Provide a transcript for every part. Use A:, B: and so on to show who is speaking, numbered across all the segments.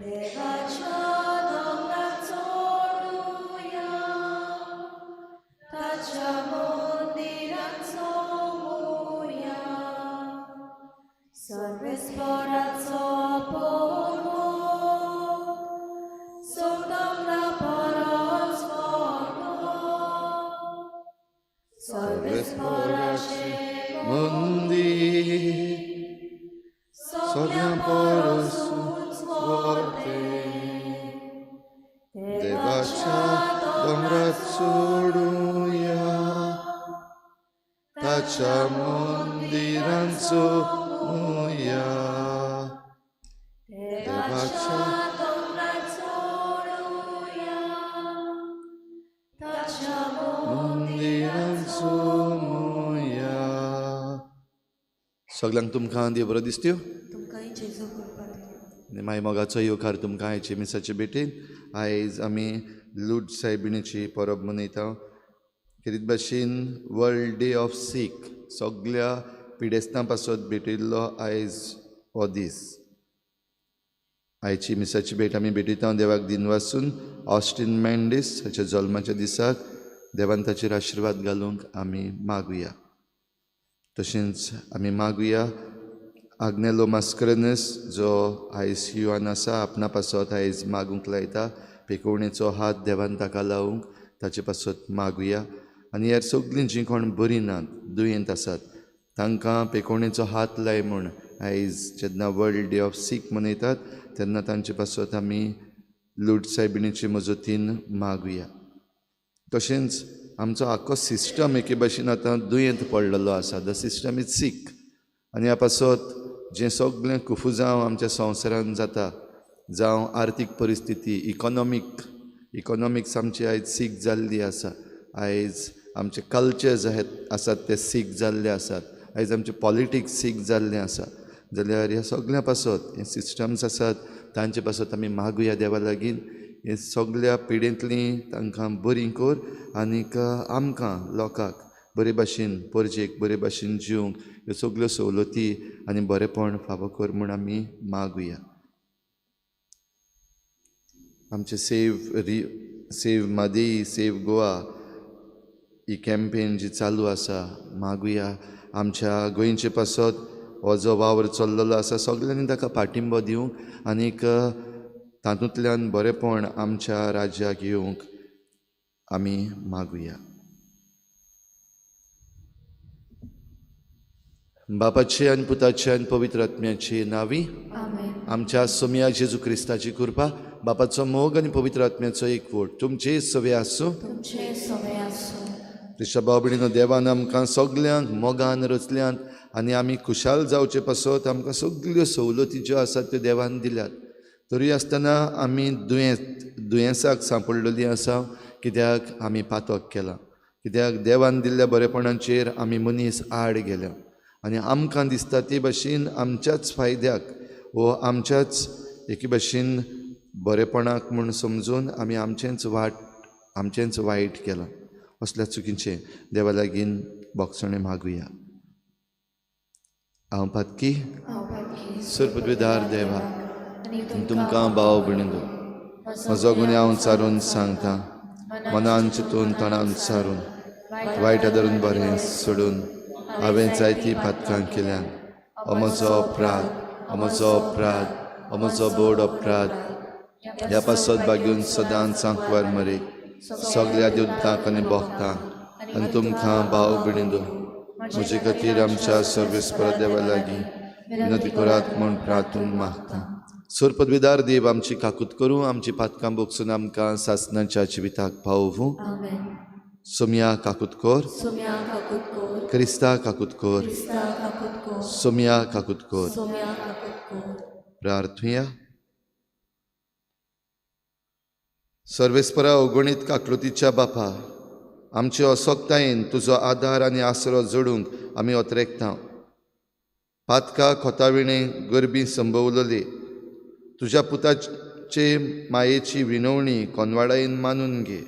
A: सर्वेस्पराचे मंदिर सगळ्यां परसून व्हरते देवाच्या दोंगरात सोडूया ताच्या मंदिरांत चोमुया देवाच्या मंदिरांत चोमुया. सगळ्यांक तुमकां देव बरो दिसत्यो. मागीर मोगाचो येवकार तुमकां आयचे मिसाचे भेटेन. आयज आमी लूड सायबिणीची परब मनयता. कितें भाशेन वर्ल्ड डे ऑफ सीख सगळ्या पिडेस्तां पासत भेटिल्लो आयज हो दीस. आयची मिसाची भेट आमी भेटयता देवाक दिन वाचून ऑस्टीन मेंडिस हाच्या जल्माच्या दिसाक देवान ताचेर आशिर्वाद घालूंक आमी मागुया. तशेंच आमी मागुया आग्नेलो मास्करनस जो ICUआन आसा आपणा पासत आयज मागूंक लायता पेकोवणेचो हात देवान ताका लावूंक ताचे पासत मागुया. आनी ह्यार सगळीं जीं कोण बरीं नात दुयेंत आसात तांकां पेकोवणेचो हात लाय म्हूण आयज जेन्ना वर्ल्ड डे ऑफ सीख मनयतात तेन्ना तांचे पासत आमी लूड सायबिणीचे मजतीन मागुया. तशेंच आमचो आख्खो सिस्टम एके भाशेन आतां दुयेंत पडलेलो आसा. द सिस्टम इज सीख. आनी ह्या पासत जें सगळें कुफुजांव आमच्या संवसारांत जाता जावं आर्थीक परिस्थिती इकॉनॉमिक्स आमची आयज सीख जाल्ली आसा. आयज आमचे कल्चर्स आसात ते सीख जाल्ले आसात. आयज आमचे पॉलिटिक्स सीख जाल्लें आसा. जाल्यार ह्या सगळ्या पासत हे सिस्टम्स आसात तांचे पासत आमी मागुया देवा लागीं हे सगळ्या पिडेंतलीं तांकां बरीं कर आनीक आमकां लोकांक बरे भाशेन परजेक बरे भाशेन जिवंक ह्यो सगळ्यो सवलती आनी बरेपण फावो कर म्हूण आमी मागुया. आमचे सेव मादेई सेव गोवा ही कॅम्पेन जी चालू आसा मागुया आमच्या गोंयचे पासत हो जो वावर चल्लेलो आसा सगळ्यांनी ताका पाठिंबो दिवंक आनीक तातूंतल्यान बरेपण आमच्या राज्याक येवंक आमी मागुया. बापाचे आनी पुताचे आनी पवित्र आत्म्याचे नांवी आमच्या सोम्या जेजू क्रिस्ताची कृपा बापाचो मोग आनी पवित्र आत्म्याचो एकवट तुमचे सवे आसूं. क्रिस्ता भाव भयणीनो देवान आमकां सगळ्यांक मोगान रचल्यांत आनी आमी खुशाल जावचे पासत आमकां सगळ्यो सवलती ज्यो आसात त्यो देवान दिल्यात. तरी आसतना आमी दुयेंसाक सांपडलेलीं आसा कित्याक आमी पातक केलां. कित्याक देवान दिल्ल्या बरेपणाचेर आमी मनीस आड गेल्या आनी आमकां दिसता ते भाशेन आमच्याच फायद्याक वो आमच्याच एके भाशेन बरेपणाक म्हूण समजून आमी आमचेंच वायट केलां. असल्या चुकीचें देवा लागीं बोगसणें मागुया. हांव पातकी सुरपदवेदार देवा तुमकां भाव भयणीनो म्हजो गुन्यांव हांव चारून सांगता मनान चिंतून तोंडान सारून वायटा धरून बरें सोडून हांवें जायतीं पातकां केल्यान हो म्हजो अपराध बोड अपराध ह्या पासत बागेवन सदांच सांकवार मरे सगळ्या देवतांक आनी भोगतांक आनी तुमकां भाव भयणीनो म्हजे खातीर आमच्या सर्वेस्पर देवा लागीं विनंती करात म्हूण प्रार्थून मागता. सुरपदवेदार देव आमची काकूत करूं आमची पातकां बोगसून आमकां सासणाच्या जिविताक पावोवूं. सोम्या काकूत कोर क्रिस्ता काकूत कोर सोम्या काकूत कोर. प्रार्थुया. सर्वेस्परा अगणीत काकलुतीच्या बापा आमचे असोक्तायेन तुजो आदार आनी आसरो जोडूंक आमी ओतरेकता. पातका खोताविणे गरबी संभवलेली तुज्या पुताचे मायेची विनवणी कोनवाडायेन मानून घे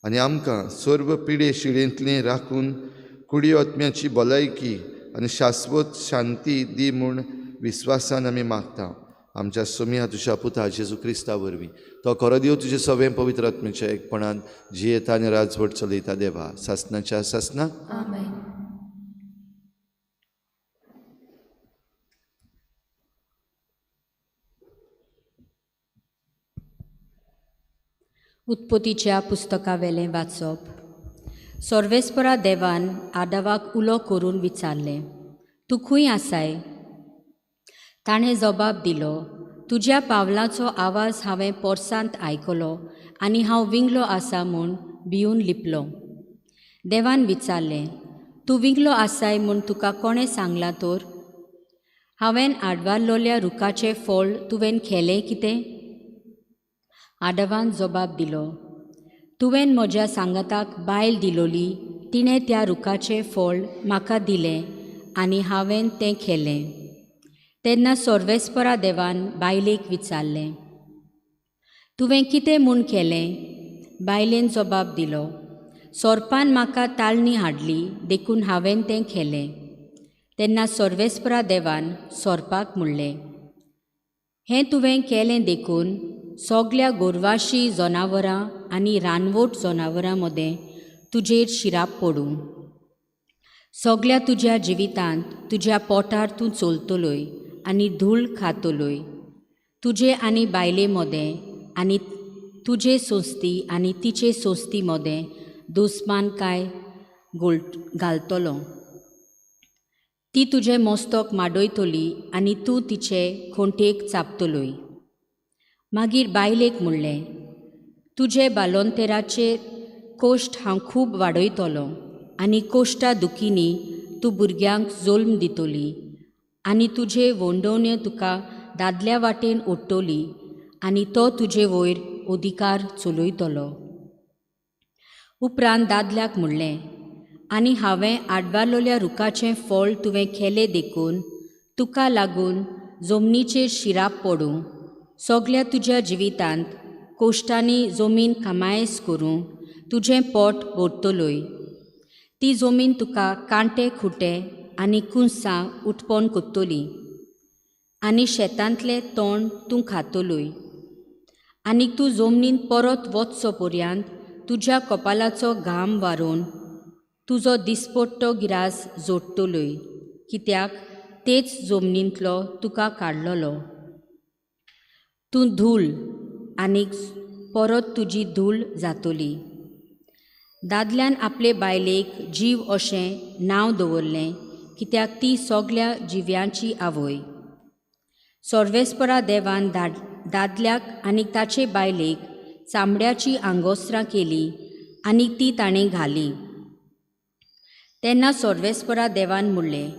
A: आनी आमकां सर्व पिडे शिडेंतली राखून कुडी आत्म्याची भलायकी आनी शाश्वत शांती दी म्हूण विस्वासान आमी मागता. आमच्या सुमिया तुझ्या पुता जेजू क्रिस्ता वरवीं तो खरो देव तुजे सगळें पवित्र आत्म्याच्या एकपणान जियेता आनी राजवट चलयता देवा सासनाच्या सासना
B: आमेन. उत्पत्तीच्या पुस्तका वेलें वाचप. सर्वेस्परा देवान आदावाक उलो करून विचारलें, तूं खंय आसाय? ताणें जबाब दिलो, तुज्या पावलांचो आवाज हांवें पोरसांत आयकलो आनी हांव विंगलो आसा म्हूण भिवन लिपलो. देवान विचारलें, तूं विंगलो आसाय म्हूण तुका कोणें सांगलां तर? हांवें आडवारलोल्या रुखाचें फळ तुवें खेलें कितें? आदावान जबाब दिलो, तुवें म्हज्या सांगाताक बायल दिलोली, तिणें त्या रुखाचें फळ म्हाका दिलें आनी हांवें तें खेलें. तेन्ना सर्वेस्परा देवान बायलेक विचारलें, तुवें कितें म्हूण केलें? बायलेन जबाब दिलो, सोरपान म्हाका ताळणी हाडली देखून हांवें तें केलें. तेन्ना सर्वेस्परा देवान सोरपाक म्हणलें, हें तुवें केलें देखून सगल्या गोरवाशी जनावरां आनी रानवट जनावरां मदें तुजेर शिराप पडूं. सगल्या तुज्या जिवितांत तुज्या पोटार तूं चलतलोय आनी धूळ खातलोय. तुजे आनी बायले मदें आनी तुजे सोस्ती आनी तिचे सोस्ती मदें दुस्मानकाय घालतलो. ती तुजें मस्तक माडयतली आनी तूं तिचे खोंटेक चापतलोय. मागीर बायलेक म्हणलें, तुजे बालोंतेराचे कोश्ट हांव खूब वाडयतलों आनी कोश्टा दुखींनी तूं भुरग्यांक जल्म दितली आनी तुजे वोंडोवण्यो तुका दादल्या वाटेन ओडटली आनी तो तुजे वयर अधिकार चलयतलो. उपरांत दादल्याक म्हणलें, आनी हांवें आडवारलोल्या रुखाचें फळ तुवें खेलें देखून तुका लागून जमनीचेर शिराप पडूं. सगल्या तुज्या जिवितांत कोश्टांनी जमीन कामायेस करूं तुजें पोट भरतलोय. ती जमीन तुका कांटे खुटे आनी कुंसां उत्पन्न करतली आनी शेतांतलें तोंड तूं खातलोय. आनी तूं जमनीन परत वचचो पर्यंत तुज्या कपालाचो घाम वारोवन तुजो दिसपट्टो गिरास जोडटलोय, कित्याक तेच जमनींतलो तुका काडलोलो. तूं धूळ आनीक परत तुजी धूळ जातली. दादल्यान आपले बायलेक जीव अशें नांव दवरलें, कित्याक ती सगल्या जिव्यांची आवय. सर्वेस्परा देवान दादल्याक आनी ताचे बायलेक चामड्याची आंगोसरां केलीं आनी ती ताणें घाली. तेन्ना सर्वेस्परा देवान म्हणलें,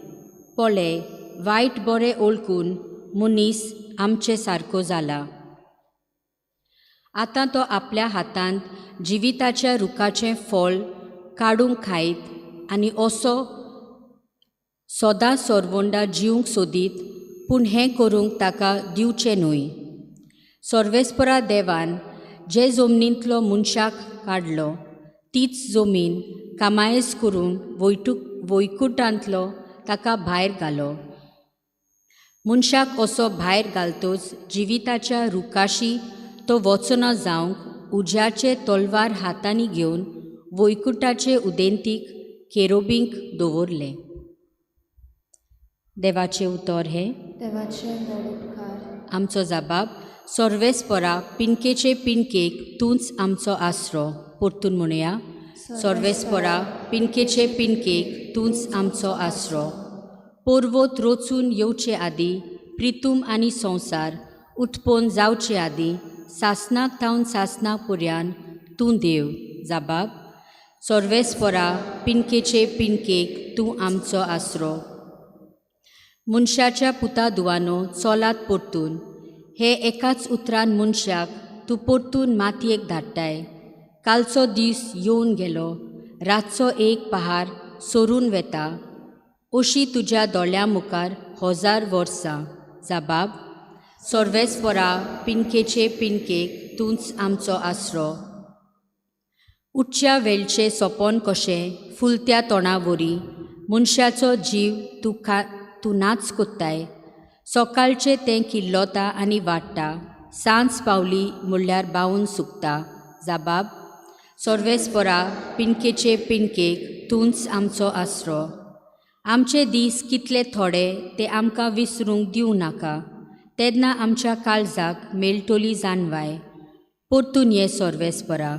B: पळय, वायट बरें ओळखून मनीस आमचे सारको जाला. आतां तो आपल्या हातांत जिविताच्या रुखाचें फळ काडूंक खायत आनी असो सदां सोरवंडा जिवंक सोदीत, पूण हें करूंक ताका दिवचें न्हय. सर्वेस्परा देवान जे जमनींतलो मनशाक काडलो तीच जमीन कामायेस करून वैकुंठांतलो ताका भायर घालो. मनशाक असो भायर घालतोच जिविताच्या रुखाशी तो वचना जावंक उज्याचे तलवार हातांनी घेवन वैकुंठाचे उदेंतीक केरोबींक दवरले. देवाचें उतर हें, देवाचे मोड उपकार.
A: आमचो जबाब, सर्वेस्परा पिनकेचे पिनकेक तूंच आमचो आसरो. परतून म्हणया, सर्वेस्परा पिनकेचे पिनकेक तूंच आमचो आसरो. पर्वत रचून येवचे आदीं प्रितूम आनी संवसार उत्पन्न जावचे आदीं सासनाक थावन सासनाक पर्यान तूं देव. जबाब, सर्वेस्परा पिनकेचे पिनकेक तूं आमचो आसरो. मनशाच्या पुता दुवानो चोलात परतून, हे एकाच उतरान मनशाक तूं परतून मातयेक धाडटाय. कालचो दीस येवन गेलो, रातचो एक पहार सरून वेता, अशी तुज्या दोळ्यां मुखार 1000 वर्सां. जबाब, सर्वेस्परा पिनकेचे पिनकेक तूंच आमचो आसरो. उठच्या वेळचे सोपन कशें फुलत्या तोंडावरी मनशाचो जीव तूं नाच कोत्ताय.
B: सकाळचें तें किल्लोता आनी वाडटा, सांज पावली म्हणल्यार बावून सुकता. जाबाब: सर्वेस्परा, पिणकेचे पिणकेक तूंच आमचो आसरो. आमचे दीस कितले थोडे ते आमकां विसरूंक दिवं नाका. तेन्ना आमच्या काळजाक मेळटोली जाणवाय. परतून ये सर्वेस्परा.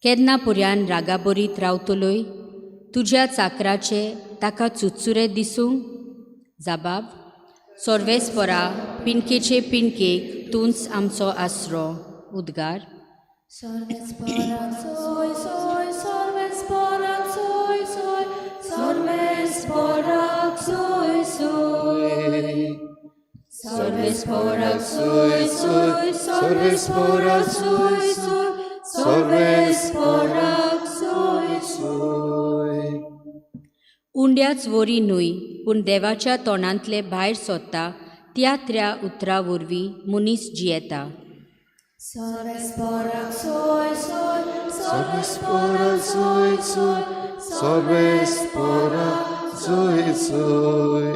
B: केन्ना पुर्यान रागाबरीत रावतलोय? तुज्या चाकराचे ताका चुचुरे दिसूंक? जाबाब: सर्वेस्परा, पिणकेचे पिणकेक तूंच आमचो आसरो. उद्गार:
C: सर्वेस्पराक सोय सोय, सर्वेस्पराक सोय सोय, सर्वेस्पराक सोय सोय.
A: सर्वेस्पराक सोय सोय, सर्वेस्पराक सोय सोय, सर्वेस्पराक सोय सोय.
B: उंड्याच वरी न्हय, पूण देवाच्या तोंडांतले भायर सरता त्या उतरां वरवीं मनीस जियेता.
C: सर्वेस्पराक सोय सोय,
A: सर्वेस्पराक सोय सोय, सर्वेस्पराक सोय सोय.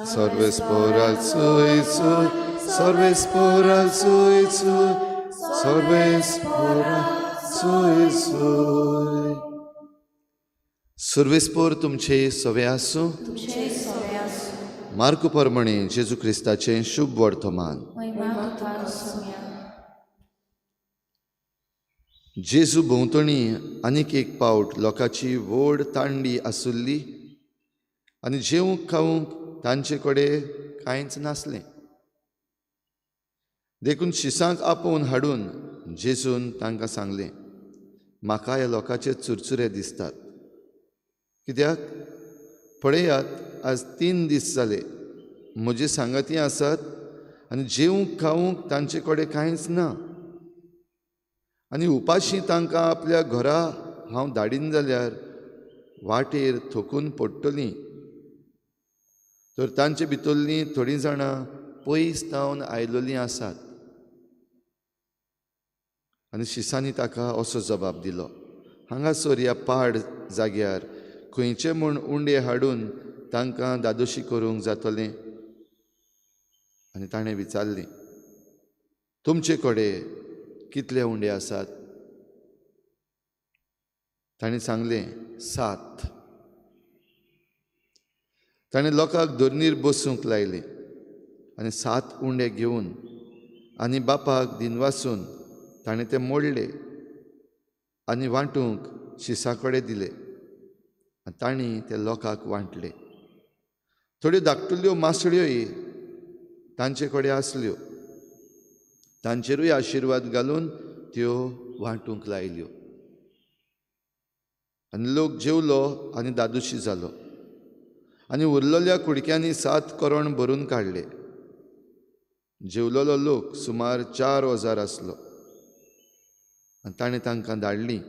A: सर्वेस्पराक सोय सोय, सर्वेस्पराक सोय सोय, सर्वेस्पराक सोय सोय. सर्वेस्पर तुमचे सवे आसूं.
C: तुमचे सवे आसूं.
A: मार्क प्रमाणे जेजू क्रिस्ताचें शुभ वर्तमान.
C: महिमा तुका सुम्या.
A: जेजू भोंवतणी आनीक एक पावट लोकांची व्हड तांडी आसुल्ली आनी जेवूंक खावूंक तांचे कडेन कांयच नासलें. देखून शिसांक आपोवन हाडून जेजून तांकां सांगलें, म्हाका ह्या लोकांचे चुरचुरे दिसतात. कित्याक? पळयात, आज 3 दीस जाले म्हजी सांगाती आसात आनी जेवूंक खावूंक तांचे कडेन कांयच ना. आनी उपाशी तांकां आपल्या घरा हांव धाडीन जाल्यार वाटेर थकून पडटलीं. तर तांचे भितरलीं थोडीं जाणां पयस तावन आयिल्लीं आसात. आनी शिसांनी ताका असो जबाब दिलो, हांगासर ह्या पाड जाग्यार खंयचे म्हूण उंडे हाडून तांकां दादोशी करूंक जातलें? आनी ताणें विचारलें, तुमचे कडेन कितले उंडे आसात? ताणें सांगलें, 7. ताणें लोकांक धर्नीर बसूंक लायलें आनी 7 उंडे घेवन आनी बापाक दिनवासून ताणें ते मोडले आनी वांटूंक शिसा कडेन दिले आनी तांणी ते लोकांक वांटले. थोड्यो धाकटुल्यो मासळ्योय तांचे कडेन आसल्यो. तांचेरूय आशिर्वाद घालून त्यो वांटूंक लायल्यो. आनी लोक जेवलो आनी दादोशी जालो. आनी उरलेल्या कुडक्यांनी 7 करोण भरून काडले. जेवलेलो लोक सुमार 4,000 आसलो. आनी ताणें तांकां धाडलीं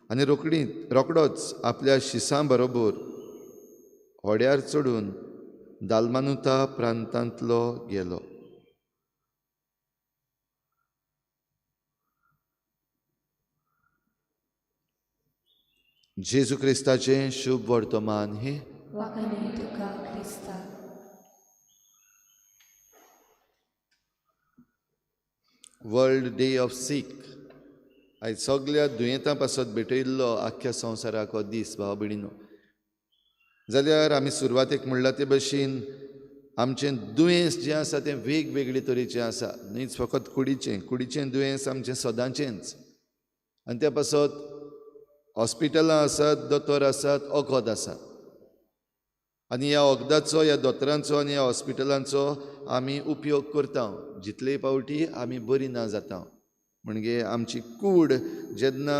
A: आनी रोकडोच आपल्या शिसां बरोबर व्हड्यार चडून दालमानुता प्रांतांतलो गेलो. जेजू क्रिस्ताचें शुभ वर्तमान हे.
C: वखणी तुका Crysta.
A: World day of seek. आयज सगळ्या दुयेंतां पासत भेटयिल्लो आख्ख्या संवसाराक हो दीस भाव भयणीनो. जाल्यार आमी सुरवातेक म्हणला ते भशेन आमचें दुयेंस जें आसा तें वेगवेगळे तरेचें आसा. न्हीच फकत कुडीचें दुयेंस आमचें सदांचेंच. आनी त्या पासत हॉस्पिटलां आसात, दोतोर आसात, वखद आसा. आनी ह्या वखदाचो, ह्या दोतोरांचो आनी ह्या हॉस्पिटलांचो आमी उपयोग करता जितले पावटी आमी बरीं ना जाता. म्हणजे आमची कूड जेन्ना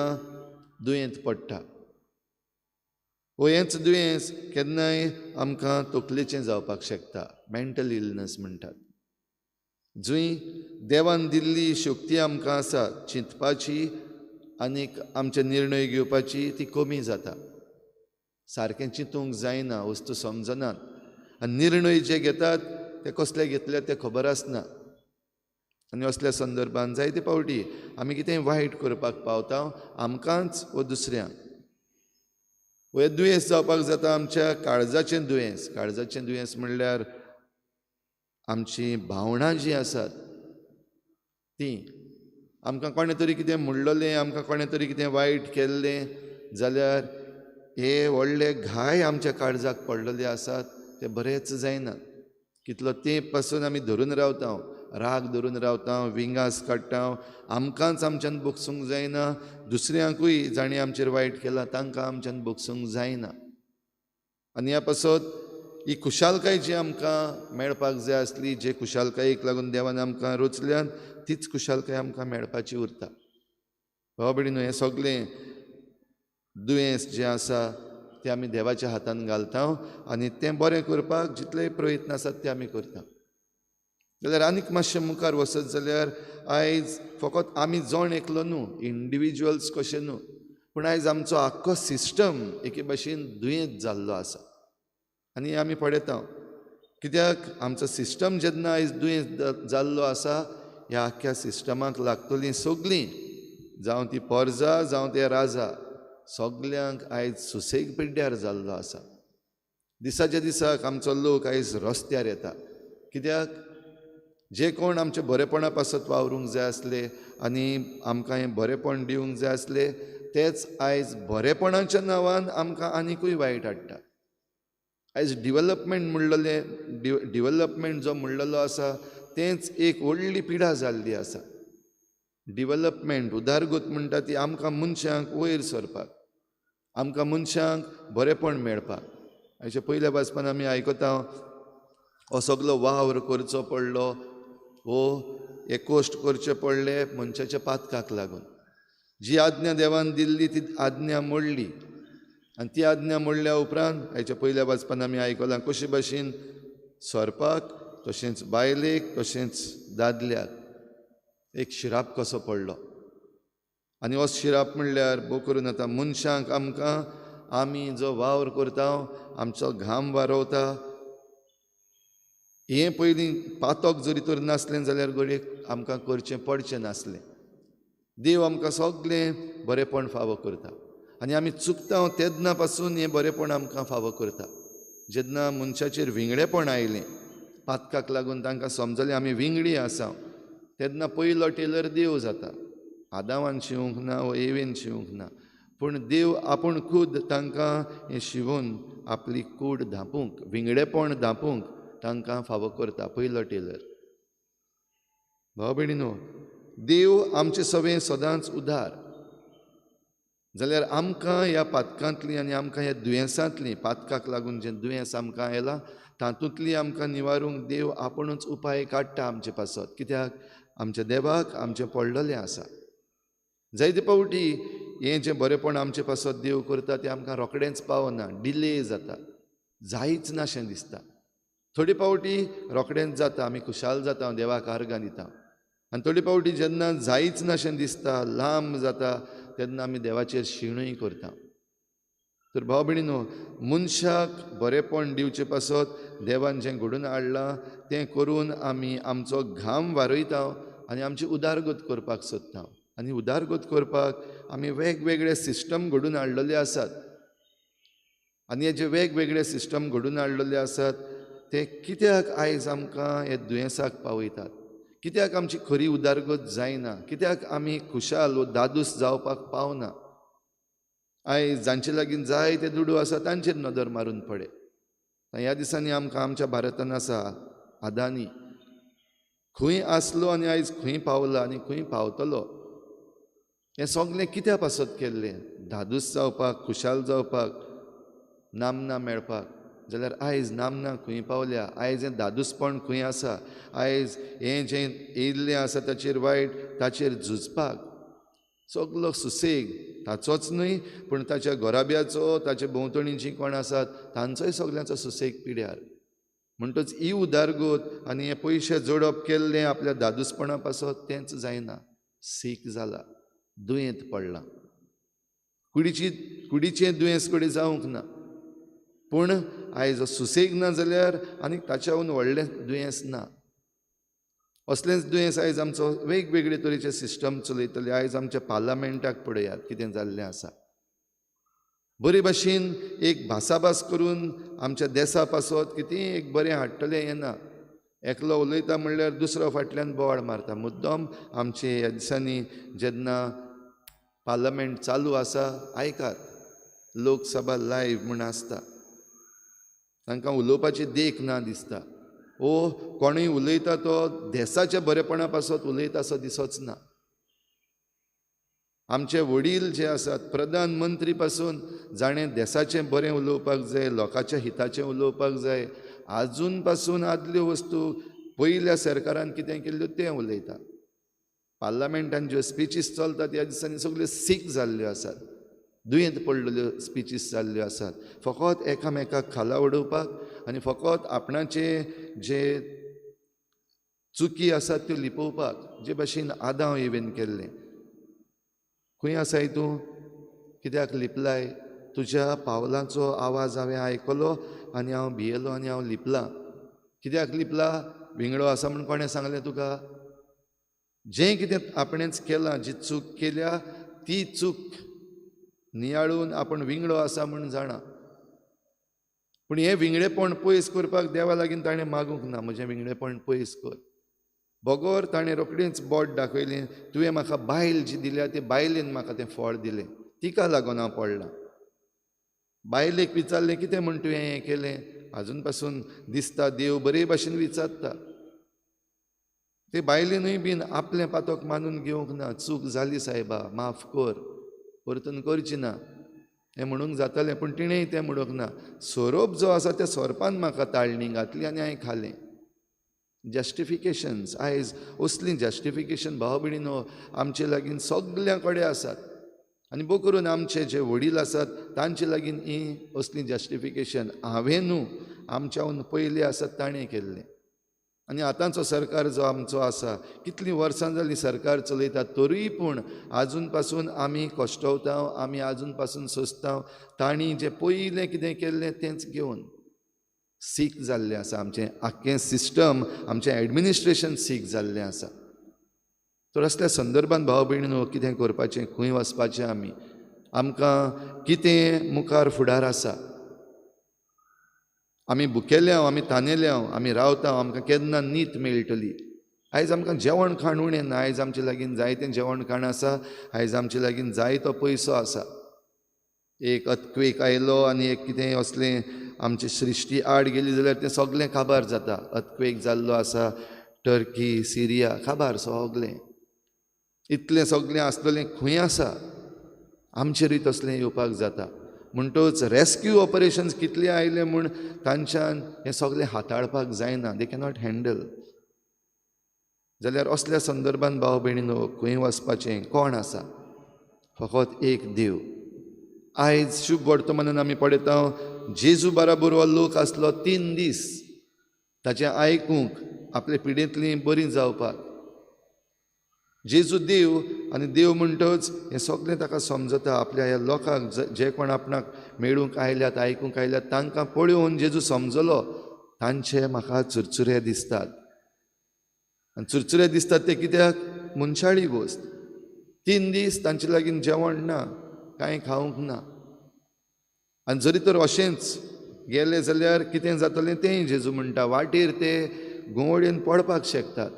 A: दुयेंत पडटा. हेंच दुयेंस केन्नाय आमकां तकलेचें जावपाक शकता. मेंटल इलनस म्हणटात. जंय देवान दिल्ली शक्ती आमकां आसा चिंतपाची आनीक आमचे निर्णय घेवपाची, ती कमी जाता. सारकें चिंतूंक जायना, वस्तू समजनात. आनी निर्णय जे घेतात ते कसले घेतले ते खबर आसना. आनी असल्या संदर्भांत जायते पावटी आमी कितेंय वायट करपाक पावता, आमकांच वा दुसऱ्यांक. हे दुयेंस जावपाक जाता आमच्या काळजाचें दुयेंस. काळजाचें दुयेंस म्हणल्यार आमची भावनां जीं आसात तीं. आमकां कोणें तरी कितें म्हणलेलें, आमकां कोणें तरी कितें वायट केल्लें जाल्यार हे व्हडले घाय आमच्या काळजाक पडलेले आसात, ते बरेंच जायना. कितलो तेंप पासून आमी धरून रावता, राग धरून रावता, विंगास काडटा, आमकांच आमच्यान बोगसूंक जायना, दुसऱ्यांकूय जाणीं आमचेर वायट केलां तांकां आमच्यान बोगसूंक जायना. आनी ह्या पासत ही खुशालकाय जी आमकां मेळपाक जाय आसली, जे खुशालकायेक लागून देवान आमकां रचल्यान, तीच खुशालकाय आमकां मेळपाची उरता. भाव भयणीनो, हें सगळें दुयेंस जें आसा तें आमी देवाच्या हातान घालता आनी तें बरें करपाक जितलेय प्रयत्न आसात ते आमी करता. जाल्यार आनीक मातशें मुखार वचत जाल्यार आयज फकत आमी जोण एकलो न्हू, इंडिविज्युअल्स कशें न्हू, पूण आयज आमचो आख्खो सिस्टम एके भाशेन दुयेंत जाल्लो आसा. आनी आमी पळयता कित्याक आमचो सिस्टम जेन्ना आयज दुयेंत जाल्लो आसा, ह्या आख्ख्या सिस्टमाक लागतलीं सगळीं, जावं तीं पोरजां जावं ते राजा, सगल्यांक आयज सुसेग पिड्ड्यार जाल्लो आसा. दिसाच्या दिसाक आमचो लोक आयज रस्त्यार येता. कित्याक जे कोण आमचे बरेपणा पासत वावरूंक जाय आसले आनी आमकां हें बरेपण दिवंक जाय आसले, तेच आयज बरेपणाच्या नांवान आमकां आनिकूय वायट हाडटा. आयज डिवेलपमेंट जो म्हणलेलो आसा, तेंच एक व्हडली पिडा जाल्ली आसा. डिवेलपमेंट, उदारगत म्हणटा ती आमकां मनशांक वयर सरपाक, आमकां मनशांक बरेपण मेळपाक. हाचे पयल्या वाचपान आमी आयकता, हो सगलो वावर करचो पडलो, हे कश्ट करचे पडले मनशाच्या पातकाक लागून. जी आज्ञा देवान दिल्ली ती आज्ञा मोडली, आनी ती आज्ञा मोडल्या उपरांत हाच्या पयल्या वाचपान आमी आयकलां कशे भाशेन सरपाक, तशेंच बायलेक, तशेंच दादल्याक एक शिराप कसो पडलो. आनी हो शिराप म्हणल्यार भोव करून आतां मनशांक आमकां, आमी जो वावर करता, आमचो घाम वारोवता, हें पयलीं पातक जरी तर नासलें जाल्यार घडयेक आमकां करचें पडचें नासलें. देव आमकां सगळें बरेपण फावो करता आनी आमी चुकता तेन्ना पासून हें बरेपण आमकां फावो करता. जेन्ना मनशाचेर विंगडेपण आयलें, पातकाक लागून तांकां समजलें आमी विंगडी आसा, तेन्ना पयलो टेलर देव जाता. आदामान शिवूंक ना वा एवेन शिवूंक ना, पूण देव आपूण खूद तांकां हें शिवून आपली कूड धांपूंक, विंगडेपण धांपूंक तांकां फावो करता, पयलो टेलर. भाव भयणीनो, देव आमचे सवें सदांच उदार. जाल्यार आमकां ह्या पातकांतलीं आनी आमकां ह्या दुयेंसांतलीं, पातकाक लागून जें दुयेंस आमकां येलां, तातूंतलीं आमकां निवारूंक देव आपुणूच उपाय काडटा आमचे पासत. कित्याक आमच्या देवाक आमचें पडलेलें आसा. जायते पावटी हें जें बरेपण आमचे पासत देव करता तें आमकां रोखडेंच पावना, डिले जाता, जायच नाशें दिसता. थोडी पावटी रोखडेंच जाता, आमी खुशाल जाता, देवाक आर्गां दिता. आनी थोडी पावटी जेन्ना जायच नाशें दिसता, लांब जाता, तेन्ना आमी देवाचेर शिणूय करता. तर भाव भयणीनो, मनशाक बरेपण दिवचे पासत देवान जें घडोवन हाडलां तें करून आमी आमचो घाम वारयता आनी आमची उदारगत करपाक सोदता. आनी उदारगत करपाक आमी वेगवेगळे सिस्टम घडोवन हाडलेले आसात. आनी हे जे वेगवेगळे सिस्टम घडोवन हाडलेले आसात, ते कित्याक आयज आमकां हे दुयेंसाक पावयतात? कित्याक आमची खरी उदारगत जायना? कित्याक आमी खुशाल व दादूस जावपाक पावना? आयज जांचे लागीं जाय ते दुडू आसा तांचेर नदर मारून पडे. ह्या दिसांनी आमकां आमच्या भारतान आसा अदानी, खंय आसलो आनी आयज खंय पावला आनी खंय पावतलो. हें सगलें कित्या पासत केल्लें? दादूस जावपाक, खुशाल जावपाक, नामना मेळपाक. जाल्यार आयज नामना खंय पावल्या? आयज हें दादूसपण खंय आसा? आयज हें जें येयल्लें आसा ताचेर वायट, ताचेर झुजपाक सगलो सुसेग ताचोच न्हय, पूण ताच्या घोराब्याचो, ताचे भोंवतणी जीं कोण आसात तांचोय सगल्यांचो सुसेग पिड्यार. म्हणटच ही उदारगत आनी हे पयशे जोडप केल्लें आपल्या दादूसपणा पासत तेंच जायना. सीक जाला, दुयेंत पडलां. कुडीचें दुयेंस कडेन जावंक ना, पूण आयज सुसेग ना जाल्यार आनीक ताच्याहून व्हडलें दुयेंस ना. असलेंच दुयेंस आयज आमचो वेगवेगळे तरेचे सिस्टम चलयतले. आयज आमच्या पार्लमेंटाक पळयात कितें जाल्लें आसा. बरे भाशेन एक भासाभास करून आमच्या देशा पासत कितें एक बरें हाडटलें येना. एकलो उलयता म्हणल्यार दुसरो फाटल्यान बोवाळ मारता. मुद्दम आमचे ह्या दिसांनी जेन्ना पार्लमेंट चालू आसा आयकात, लोकसभा लायव्ह म्हूण आसता, तांकां उलोवपाची देख ना दिसता. कोणूय उलयता तो देशाच्या बरेपणा पासत उलयता असो दिसोच ना. आमचे वडील जे आसात, प्रधानमंत्री पासून जाणें देशाचें बरें उलोवपाक जाय, लोकांच्या हिताचें उलोवपाक जाय, आजून पासून आदल्यो वस्तू पयल्या सरकारान कितें केल्ल्यो तें उलयता. पार्लमेंटान ज्यो स्पिचीस चलतात ह्या दिसांनी सगल्यो सीक जाल्ल्यो आसात, दुयेंत पडलेल्यो स्पिचीस जाल्ल्यो आसात, फकत एकामेकाक खाला उडोवपाक आनी फकत आपणाचे जे चुकी आसात त्यो लिपोवपाक, जे भाशेन आदां इवेन केल्लें. खंय आसाय तूं? कित्याक लिपलाय? तुज्या पावलांचो आवाज हांवें आयकलो आनी हांव भियेलो आनी हांव लिपलां. कित्याक लिपला? विंगडो आसा म्हूण कोणें सांगलें तुका? जें कितें आपणेंच केलां, जी चूक केल्या ती चूक नियाळून आपण विंगडो आसा म्हूण जाणा. पूण हें विंगडेपण पयस करपाक देवा लागीं ताणें मागूंक ना, म्हजें विंगडेपण पयस कर. बगोर ताणें रोखडींच बोट दाखयलें, तुवें म्हाका बायल जी दिल्या ते बायलेन म्हाका तें फळ दिलें, तिका लागून हांव पडलां. बायलेक विचारलें, कितें म्हूण तुवें हें केलें? आजून पासून दिसता देव बरे भाशेन विचारता. ते बायलेनूय बीन आपलें पातोक मानून घेवंक ना. चूक जाली सायबा, माफ कर, परतून करची ना हें म्हणूंक जातालें, पूण तिणेंय तें म्हणूंक ना. सोरोप जो आसा त्या सोरपान म्हाका ताळणी घातली आनी हांवें खालें. जस्टिफिकेशन्स, आयज असलीं जस्टिफिकेशन भाव भयणीनो आमचे लागीं सगल्या कडेन आसात. आनी भोव करून आमचे जे वडील आसात तांचे लागीं ही असलीं जस्टिफिकेशन हांवें न्हू, आमच्याहून पयलीं आसात ताणें केल्लें. आनी आतांचो सरकार जो आमचो आसा, कितलीं वर्सां जालीं सरकार चलयता, तरीय पूण आजून पासून आमी कश्टवता, आमी आजून पासून सोंसता तांणी जें पयलें कितें केल्लें तेंच घेवन. सीक जाल्लें आसा आमचें आख्खें सिस्टम, आमचें एडमिनिस्ट्रेशन सीक जाल्लें आसा. तर असल्या संदर्भान भाव भयणीनो कितें करपाचें, खंय वचपाचें आमी, आमकां कितें मुखार फुडार आसा? आमी भुकेल्या, आमी तानेल्या, आमी रावता, आमकां केन्ना न्हीद मेळटली? आयज आमकां जेवण खाण उणें ना. आयज आमचे लागीं जायतें जेवण खाण आसा, आयज आमचे लागीं जायतो पयसो आसा. एक अर्थक्वेक आयलो आनी एक कितें असलें आमची सृश्टी आड गेली जाल्यार तें सगळें काबार जाता. अर्थक्वेक जाल्लो आसा टर्की, सिरिया, काबार सगळें. इतलें सगळें आसतलें खंय आसा? आमचेरूय तसलें येवपाक जाता. म्हणटूच रेस्क्यू ऑपरेशन्स कितले आयले म्हूण तांच्यान हें सगळें हाताळपाक जायना. दे कॅनॉट हँडल. जाल्यार असल्या संदर्भान भाव भयणीनो खंय वचपाचें? कोण आसा? फकत एक देव. आयज शुभ वर्तमानान आमी पळयता जेजू बराबर हो लोक आसलो 3 दीस ताचें आयकूंक, आपले पिडेंतलीं बरीं जावपाक. जेजू देव आनी देव म्हणटच हें सगळें ताका समजता. आपल्या ह्या लोकांक जे कोण आपणाक मेळूंक आयल्यात, आयकूंक आयल्यात, तांकां पळोवन जेजू समजलो तांचे म्हाका चुरचुरे दिसतात. आनी चुरचुरे दिसतात ते कित्याक? मनशाळी गोश्ट. 3 दीस तांचे लागीं जेवण ना, कांय खावंक ना. आनी जरी तर अशेंच गेले जाल्यार कितें जातलें तेंय जेजू म्हणटा. वाटेर ते घुंवळेन पडपाक शकतात,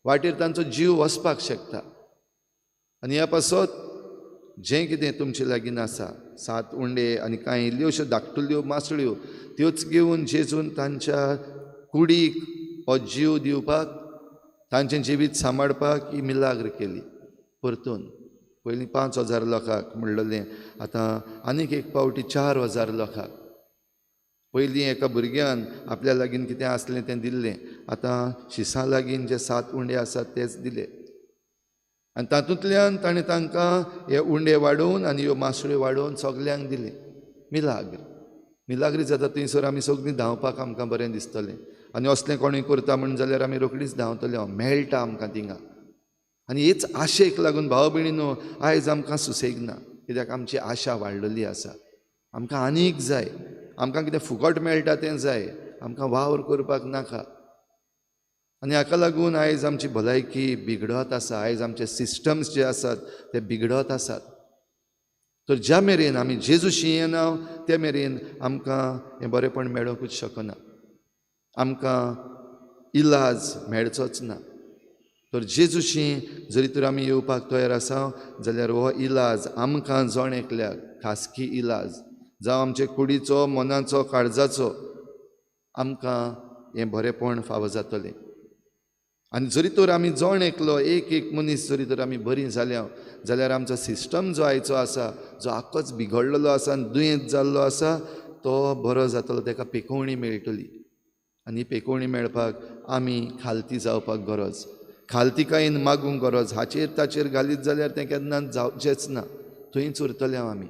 A: वाटेर तांचो जीव वचपाक शकता. आनी ह्या पासत जें कितें तुमचे लागीं आसा, 7 उंडे आनी कांय इल्ल्योश्यो धाकटुल्यो मासळ्यो, त्योच घेवन जेजून तांच्या कुडीक हो जीव दिवपाक, तांचें जिवीत सांबाळपाक ही मिलाग्र केली. परतून पयलीं 5,000 लोकांक म्हणलेलें, आतां आनीक एक पावटी 4,000 लोकांक. पयलीं एका भुरग्यान आपल्या लागीं कितें आसलें तें दिल्लें, आतां शिसां लागीं जे 7 उंडे आसात तेच दिले. आनी तातूंतल्यान ताणें तांकां हे उंडे वाडोवन आनी ह्यो मासळ्यो वाडोवन सगल्यांक दिले. मिलाग्री जाता थंयसर आमी सगळीं धांवपाक आमकां बरें दिसतलें. आनी असलें कोणूय करता म्हण जाल्यार आमी रोखडींच धांवतले, मेळटा आमकां थिंगा. आनी हेच आशेक लागून भाव भयणीनो आयज आमकां सुसेग ना. कित्याक आमची आशा वाडलेली आसा. आमकां आनीक जाय, आमकां कितें फुकट मेळटा तें जाय, आमकां वावर करपाक नाका. आनी हाका लागून आयज आमची भलायकी बिगडत आसा. आयज आमचे सिस्टम्स जे आसात ते बिगडत आसात. तर ज्या मेरेन आमी जेजूशी येना ते मेरेन आमकां हें बरेंपण मेळोंकूच शकना, आमकां इलाज मेळचोच ना. तर जेजूशी जरी तर आमी येवपाक तयार आसा जाल्यार हो इलाज आमकां जण एकल्याक खासकी इलाज जावं आमचे कुडीचो, मनाचो, काळजाचो आमकां हें बरेंपण फावो जातलें. आनी जरी तर आमी जण एकलो एक मनीस जरी तर आमी बरीं जाल्या जाल्यार आमचो सिस्टम जो आयचो आसा, जो आख्खोच बिगडलेलो आसा आनी दुयेंत जाल्लो आसा, तो बरो जातलो, ताका पेकोवणी मेळटली. आनी पेकोवणी मेळपाक आमी खालती जावपाक गरज, खालतीकायेन मागूंक गरज. हाचेर ताचेर घालीत जाल्यार तें केन्नाच जावचेंच ना, थंयच उरतले आमी.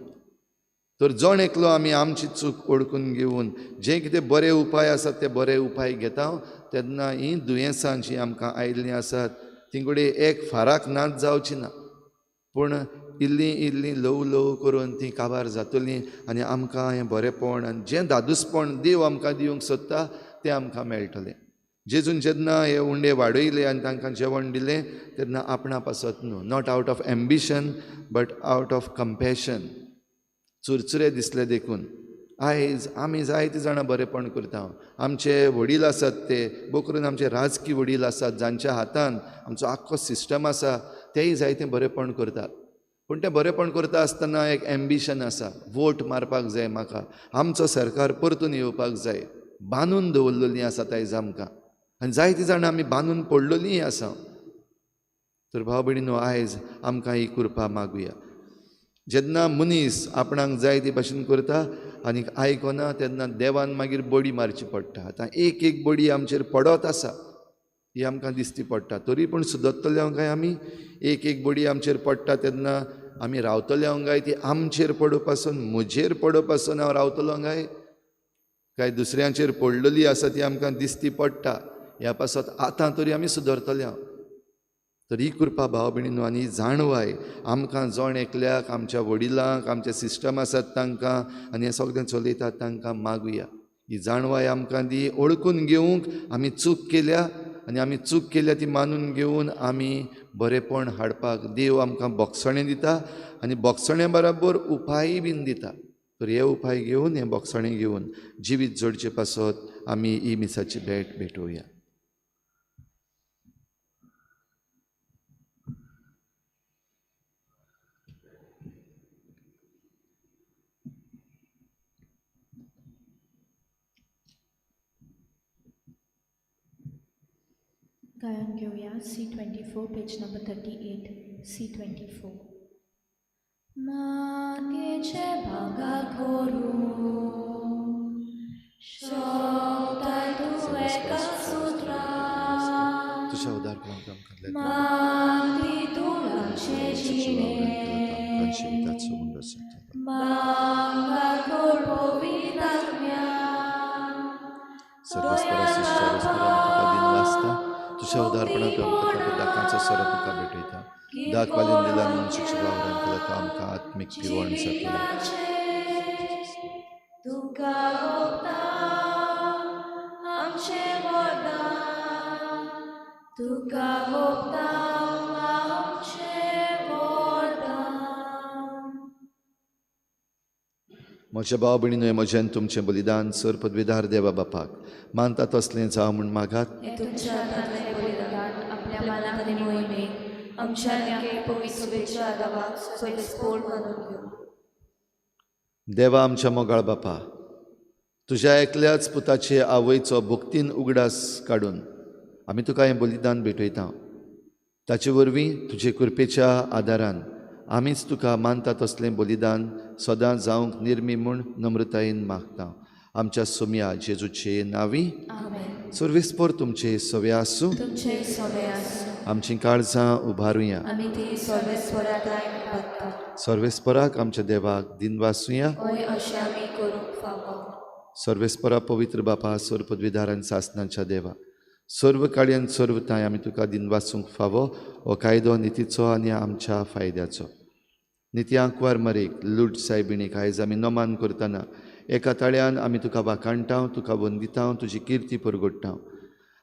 A: तर जण एकलो आमी आमची चूक ओळखून घेवन जे कितें बरे उपाय आसात ते बरे उपाय घेता तेन्ना हीं दुयेंसां जीं आमकां आयिल्लीं आसात तीं घडये एक फाराक नाच जावची ना, पूण इल्लीं इल्लीं ल्हव ल्हव करून तीं काबार जातलीं आनी आमकां हें बरेंपण आनी जें दादूसपण देव आमकां दिवंक सोदता तें आमकां मेळटलें. जेजून जेन्ना हे उंडे वाडयले आनी तांकां जेवण दिलें तेन्ना आपणा पासत न्हू, not out of ambition but out of compassion. चुरचुरे दिसले देखून आयज आमी जायतीं जाणां बरेंपण करता. आमचे वडील आसात ते बोकरून आमचे राजकीय वडील आसात जांच्या हातान आमचो आख्खो सिस्टम आसा, तेय जायतें बरेंपण करतात. पूण तें बरेंपण करता आसतना एक एम्बिशन आसा, वोट मारपाक जाय म्हाका, आमचो सरकार परतून येवपाक जाय, बांदून दवरलेलीं आसात आयज आमकां. आनी जायतीं जाणां आमी बांदून पडलेलीं आसा. तर भाव भयणीनो, आयज आमकां ही कृपा मागुया. जेन्ना मनीस आपणाक जाय ते भाशेन करता आनी आयकना तेन्ना देवान मागीर बडी मारची पडटा. आतां एक बडी आमचेर पडत आसा ही आमकां दिसती पडटा. तरी पूण सुदरतले काय आमी एक बडी आमचेर पडटा तेन्ना आमी रावतले काय ती आमचेर पडो पासून, म्हजेर पडो पासून हांव रावतलो काय दुसऱ्यांचेर पडलेली आसा ती आमकां दिसती पडटा, ह्या पासत आतां तरी आमी सुदरतले. तर ही कृपा भाव भयणीनो आनी जाणवाय आमकां जण एकल्याक, आमच्या वडिलांक, आमचे सिस्टम आसात तांकां आनी हें सगळें चलयतात तांकां मागुया. ही जाणवाय आमकां दी, ओळखून घेवंक आमी चूक केल्या आनी आमी चूक केल्या ती मानून घेवन आमी बरेंपण हाडपाक देव आमकां बोगसणें दिता आनी बोगसण्या बरोबर उपाय बीन दिता. तर हे उपाय घेवन, हे बोगसणें घेवन जिवीत जोडचे पासत आमी ही मिसाची भेट भेटोवया.
C: गायन घेऊया C24 पेज नंबर 38. C24. मागेचे भांगार करून शोकताय तूं एका सुत्रांत.
A: तुझ्या उदारपणांत आमकां
C: मागती तुळाचे जिणे भांगार कोर पवित्रात्म्या
A: तुझ्या उदारपणांत आमकां दाकांचो सोरो तुका भेटयता. दाक वालीन दिला म्हणून शिक्षक वावरान केला तो आमकां आत्मीक पिवण जातलें.
C: तुका भोगता आमचे वरदान, तुका भोगता आमचे वरदान.
A: म्हज्या भाव भयणीनो, म्हजें तुमचें बलिदान सर पदवीदार देवा बापाक मानता तसलें जावं म्हूण मागात.
C: हे तुमच्या हातांतलें बलिदान आपल्या मनांत आनी मोहिमेक आमच्या नेके पवित्र सभेच्या आदाराक सगळे स्फोट मानून घेऊ.
A: देवा आमच्या मोगाळ बापा, तुज्या एकल्याच पुताचे आवयचो भक्तीन उगडास काडून आमी तुका हें बलिदान भेटयता. ताचे वरवीं तुजे कृपेच्या आदारान आमीच तुका मानता तसलें बलिदान सदां जावंक निर्मी म्हूण नम्रतायेन मागता. आमच्या सोम्या जेजूचे नांवी सर्वेस्पर तुमचे सवे आसूं.
C: तुमचे सवे आसूं.
A: आमचीं काळजां उबारुया.
C: आमी ती सर्वेस्पराक लायक लागता.
A: सर्वेस्पराक आमच्या देवाक दिनवासुया.
C: होय अशें आमी करूंक फावो.
A: सर्वेस्परा पवित्र बापा, सर पदवीदारान सासणाच्या देवा, सर्व काळ्यान सर्वताय आमी तुका दिनवासूंक फावो हो कायदो नितीचो आनी आमच्या फायद्याचो. निती आंकवार मरेक लूट सायबिणीक आयज आमी नोमान करतना एका ताळ्यान आमी तुका वाखाणटा, तुका वंदिता, तुजी किर्ती परगडटा.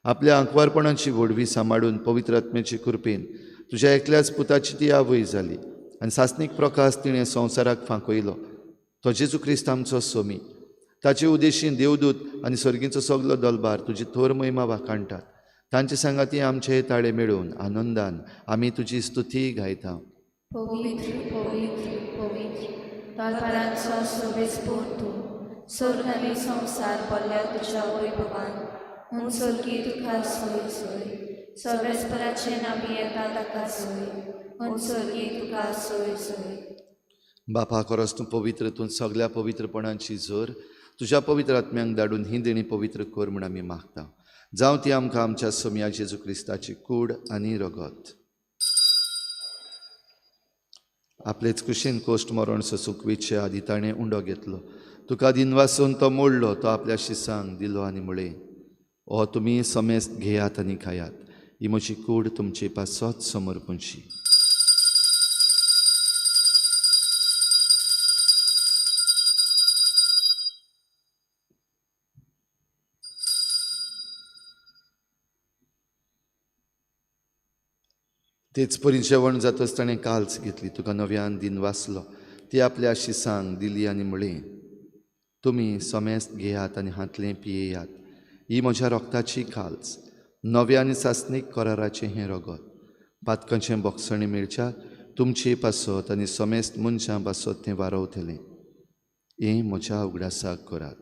A: आपल्या आंकवारपणाची व्हडवी सांबाळून पवित्र आत्म्याचे कृपेन तुज्या एकल्याच पुताची ती आवय जाली. आनी सासणीक प्रकाश तिणें संवसाराक फांकयलो तो जेजू क्रिस्त आमचो सोमी. ताचे उद्देशीं देवदूत आनी सर्गीचो सगलो दलबार तुजी थोर महिमा वाखाणटात. तांचे सांगाती आमचे ताळे मेळून आनंदान आमी तुजी स्तुती गायता.
C: पवित्र पवित्र पवित्र दलबारांचो सर्वेस्पूर तूं, स्वर्ग आनी संवसार भरल्या तुज्या वैभवान. म्हूण सर्गी तुका सोय सोय, सर्वेस्पराचे नामी येता ताका सोय. म्हूण सर्गी तुका सोय सोय.
A: बापा खरोच तूं पवित्र, तूं सगल्या पवित्रपणाची जोर तुज्या पवित्र आत्म्यांक धाडून ही देणी पवित्र कर म्हूण आमी मागता. जावं ती आमकां आमच्या सोम्या जेजू क्रिस्ताची कूड आनी रगत. आपलेच कुशीन कोश्ट मरण सुखवीचे आदी ताणें उंडो घेतलो. तुका दिनवासून तो मोडलो, तो आपल्या शिसांक दिलो आनी म्हळें, ओ तुमी समेस्त घेयात आनी खायात, ही म्हजी कूड तुमचे पासत समर्पणशी. तेच परी जेवण जातच ताणें काल्स घेतली, तुका नव्यान दिन वाचलो, ती आपल्या शिसांक दिली आनी म्हळें, तुमी समेस्त घेयात आनी हातलें पियेयात, ही म्हज्या रोगताची काल्स, नव्या आनी सासणीक कराराचें हें रगत. पातकांचें बोगसणें मेळच्या तुमचे पासत आनी समेस्त मनशां पासत तें वारवतलें. हें म्हज्या उगडासाक करात.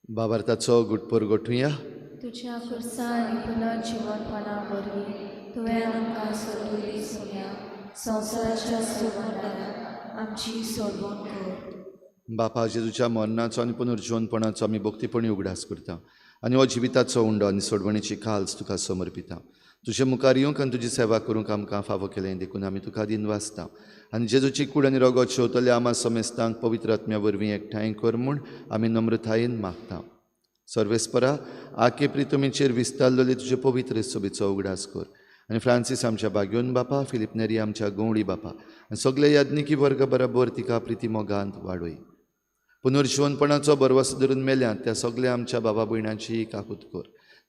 A: बाबार्ताचो गुटपर गोठुया.
C: तुज्या खुर्सा आनी पुनर्जीवनपणा वरवीं तुवें आमकां सोडून सोम्या संवसाराच्या सुवादाराक आमची सोडवण कर.
A: बापा जेजूच्या मरणाचो आनी पुनर्जीवनपणाचो आमी भक्तीपणी उगडास करता आनी हो जिविताचो उंडो आनी सोडवणेची काल्स तुका समर्पिता. तुजे मुखार येवंक आनी तुजी सेवा करूंक आमकां फावो केलें देखून आमी तुका दिन वाचता. आनी जेजूची कूड आनी रगत शेवतले आमा समेस्तांक पवित्र आत्म्या वरवीं एकठांय कर म्हूण आमी नम्रतायेन मागता. सर्वेस्परा आके प्रितुमेचेर विस्तारलेले तुजे पवित्र सभेचो उगडास कर आनी फ्रांसीस आमच्या बाग्योन बापा, फिलीप नेरी आमच्या गवळी बापा आनी सगळे याज्ञिकी वर्ग बरोबर तिका प्रिती मोगांत वाडय. पुनर्जीवनपणाचो बरवस धरून मेल्यांत त्या सगळ्या आमच्या बाबा भयणांची काकूत कर.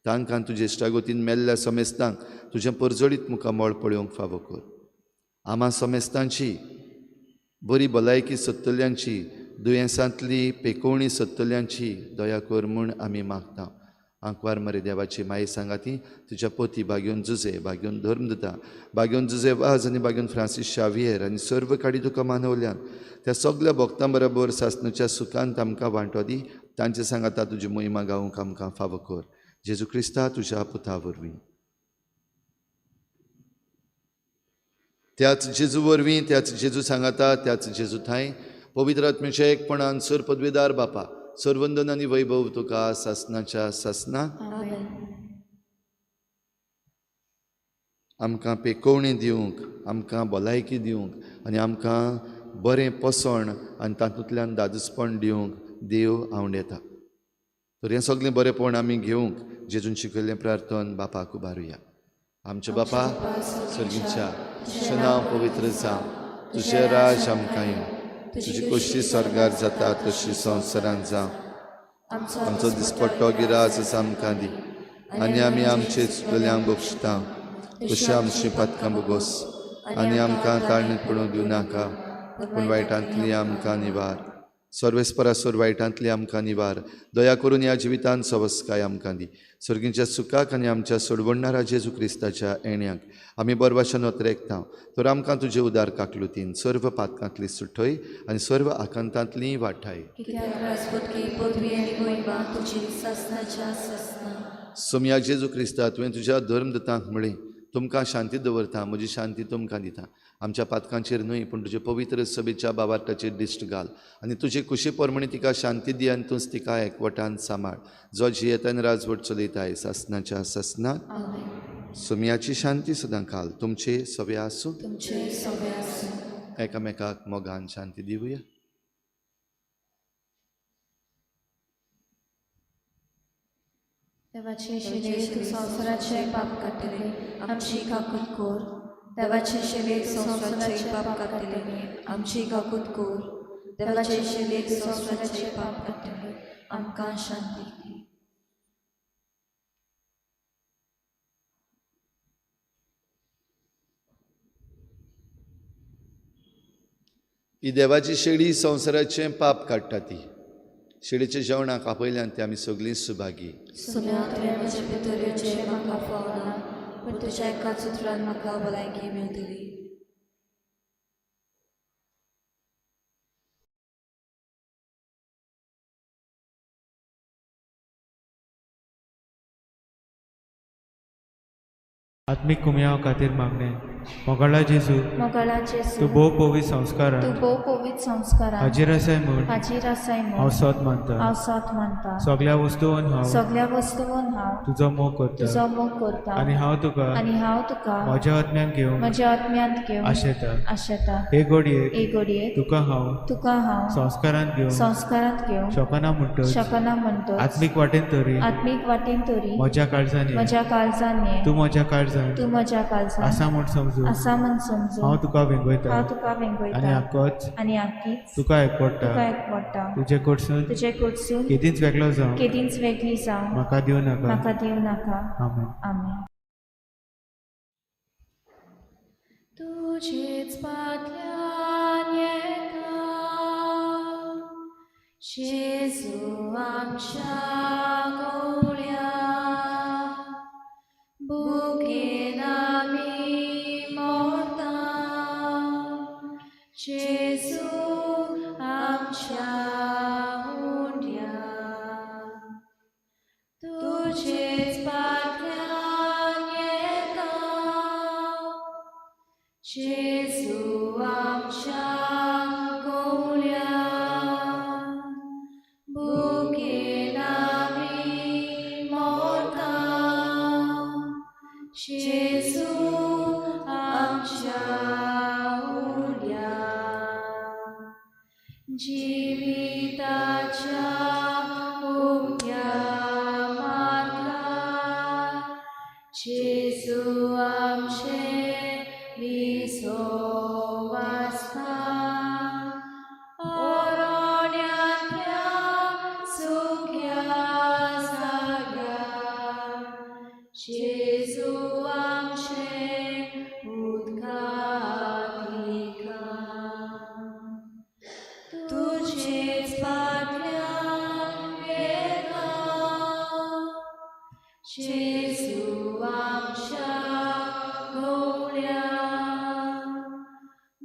A: तांकां तुजे इश्टागोतीन मेल्ल्या समेस्तांक तुजें परजडीत मुखार मोळ पळोवंक फावो कर. आमा समेस्तांची बरी भलायकी सत्तल्यांची, दुयेंसांतली पेकोवणी सत्तल्यांची दया कर म्हूण आमी मागता. आंकवार मरे देवाची माये सांगाती तुज्या पोती बाग्योन जुजे, बाग्योन धर्मदता, बाग्योन जुजे वाज आनी बाग्योन फ्रांसीस शावियर आनी सर्व काडी तुका मानवल्यान त्या सगळ्या भक्तां बरोबर सासणेच्या सुखांत आमकां वांटो दी. तांचे सांगाता तुजी महिमा गावंक आमकां फावो कर. जेजू क्रिस्ता तुज्या पुता वरवीं. त्याच जेजू वरवीं, त्याच जेजू सांगाता, त्याच जेजू थंय पवित्र आत्म्याचे एकपणान सर पदवीदार बापा, सर्वंदन आनी वैभव तुका सासणाच्या सासना
C: आमेन.
A: आमकां पेकोवणी दिवंक, आमकां भलायकी दिवंक आनी आमकां बरें पसण आनी तातूंतल्यान दादूसपण दिवंक देव आवंडेता. तर हें सगळें बरेंपण आमी घेवंक जेजून शिकयल्लें प्रार्थन बापाक उबारुया. आमचे बापा सर्गीच्या तुजें नांव पवित्र जावं, तुजें राज आमकां येवं, तुजी कशी स्वर्गार जाता तशी संवसारांत जावं. आमचो दिसपट्टो गिराज आमकां दी आनी आमी आमचे चुकल्यांक बक्षिता तशी आमची पातकां बोगोस आनी आमकां ताळणेंत पडूंक दिवं नाका, पूण वायटांतली आमकां निवार. सर्वेस्परासोर वायटांतली आमकां निवार. दया करून ह्या जिवितांत सवस्काय आमकां दी. सर्गीच्या सुखाक आनी आमच्या सोडवणारा जेजू क्रिस्ताच्या येण्याक आमी बरभाशेन वतरेकता. तर आमकां तुजे उदार काकलुतीन सर्व पातकांतली सुटय आनी सर्व आकांतांतली वाठाय. सोम्या जेजू क्रिस्ता तुवें तुज्या धर्मदतांक म्हळें, तुमकां शांती दवरता, म्हजी शांती तुमकां दिता. आमच्या पातकांचेर न्हय पूण तुजे पवित्र सभेच्या बाबार्ताचेर दिश्ट घाल आनी तुजे कुशी परमणी तिका शांती दी आनी तूंच तिका एकवटान सांबाळ. जो जियेतान राजवट चलयताय सासणाच्या सासनाक सोम्याची शांती सदां घाल. तुमचे सवे आसूं. एकामेकाक मोगान शांती दिवया.
C: देवाचे शिले तूं संवसाराचे पाप काडटले आमची काकूत कर. देवाचे शेवेक संवसाराचे पाप काडटले आमची गागूत कोर देवाचे शेवेक संवसाराचे पाप काडटले आमकां शांती दी.
A: ही देवाची शेळी संवसाराचें पाप काडटा ती. शेळीच्या जेवणाक आपयल्यान ती आमी सगळीं सुभागी.
C: सुन्यांतले म्हजे भितरचे म्हाका फावना पूण तुज्या एकाच उतरान म्हाका भलायकी मेळटली.
D: आत्मीक कुमयाव खातीर मागणें. मोगाळा जेजू,
C: मोगाळा
D: तूं
C: जेजू
D: भोव पवित्र संस्कारान
C: तूं भोव पवित्र संस्कारान
D: हाजीर आसाय म्हूण
C: हाजीर आसाय
D: हांव
C: म्हूण
D: सोत मानता.
C: हांव साथ मानता.
D: सगळ्या वस्तूंवन हांव
C: सगळ्या वस्तूंवन हांव
D: तुजो मोग करता
C: तुजो मोग करता
D: आनी हांव तुका
C: आनी हांव तुका
D: म्हज्या आत्म्यान घेवन
C: म्हज्या आत्म्यांत घेवन
D: आशेता.
C: आशेता.
D: हे घडयेक
C: एक घडयेक
D: तुका हांव
C: हांव
D: संस्कारान घेवन
C: संस्कारांत घेवन
D: शोकना म्हणटच
C: शकना म्हणटो
D: आत्मीक वाटेन तरी
C: आत्मीक वाटेन तरी
D: म्हज्या काळजांनी
C: म्हज्या काळजांनी
D: तूं म्हज्या काळजान
C: तूं म्हज्या काळजान
D: आसा म्हूण समजून
C: आसा म्हूण समजून
D: हांव तुका वेंगयता
C: हांव तुका
D: आनी
C: वेंगयता
D: आक्कोच
C: आनी आख्खीच
D: तुका
C: तुका
D: एकवडटा.
C: एकवडटा.
D: तुजे कडसून
C: तुजे कडसून
D: केदींच वेगळो जावं
C: केदींच वेगळी जावं
D: म्हाका दिवं नाका.
C: म्हाका दिवं नाका.
D: आमेन.
C: आमेन. तुजेच पातल्यान येता जेजू आमच्या गवळ्या बुकेन आमी मोडटा जेजू आमच्या हुंड्या. तुजेच पातल्यान येता जेजू आमच्या गवळ्या बुकेन आमी मोडटा जेजू आमच्या हुंड्या. जिविताच्या उक्त्या मार्गार जेजू आमचे विसो वाचता. ओरोड्यांतल्या सुख्या जाग्यार जेजू आमचे उदकांत लिका. तुजेच पातल्यान येता जेजू आमच्या गवळ्या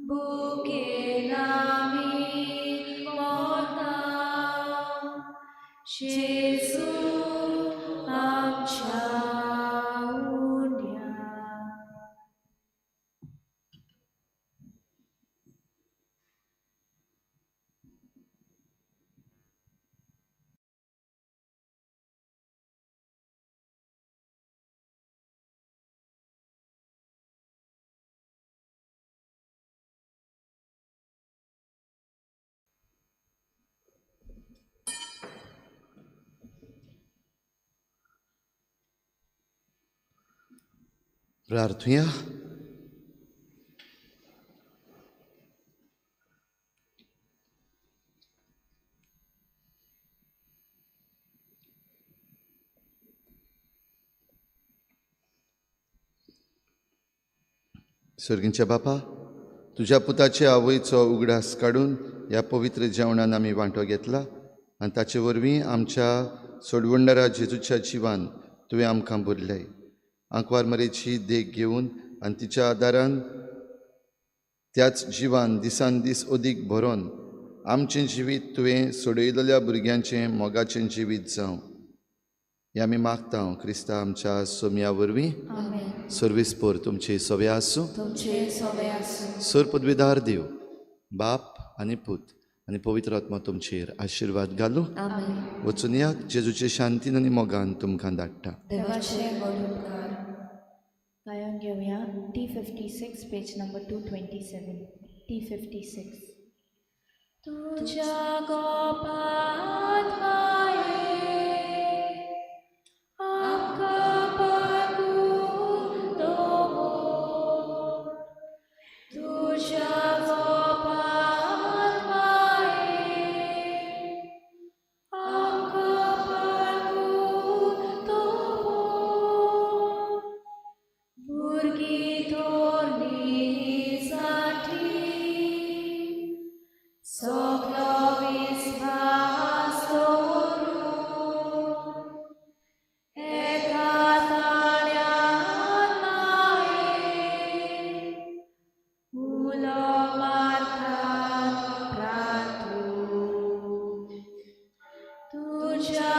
C: बुकेन आमी मोडटा जेजू आमच्या हुंड्या.
A: प्रार्थुया. सर्गींच्या बापा, तुज्या पुताचे आवयचो उगडास काडून ह्या पवित्र जेवणान आमी वांटो घेतला आनी ताचे वरवीं आमच्या सोडवंडरा जेजूच्या जिवान तुवें आमकां भरलें. आंकवार मरेची देख घेवन आनी तिच्या आदारान त्याच जिवान दिसान दीस अदीक भरोन आमचें जिवीत तुवें सोडयलेल्या भुरग्यांचें मोगाचें जिवीत जावं. हें आमी मागता क्रिस्ता आमच्या सोम्या वरवीं.
C: आमेन.
A: सर्वेस्पोर तुमची सवय आसूं.
C: तुमचे सवय आसूं.
A: सर पदवीदार देव बाप आनी पूत आनी पवित्र आत्मा तुमचेर आशिर्वाद घालूं.
C: आमेन.
A: वचून या जेजूचे शांतीन आनी मोगान तुमकां धाडटा.
C: देवाचे गोडूपकार. गायन घेवया T56 पेज नंबर 227. T56. तुझ्या गोपात माये आमकां पागून दवर भुरगीं थोरलींसाठी सगळो विस्वास दवरून एका ताळ्यान माये उलो मारतात प्रार्थू तुझ्या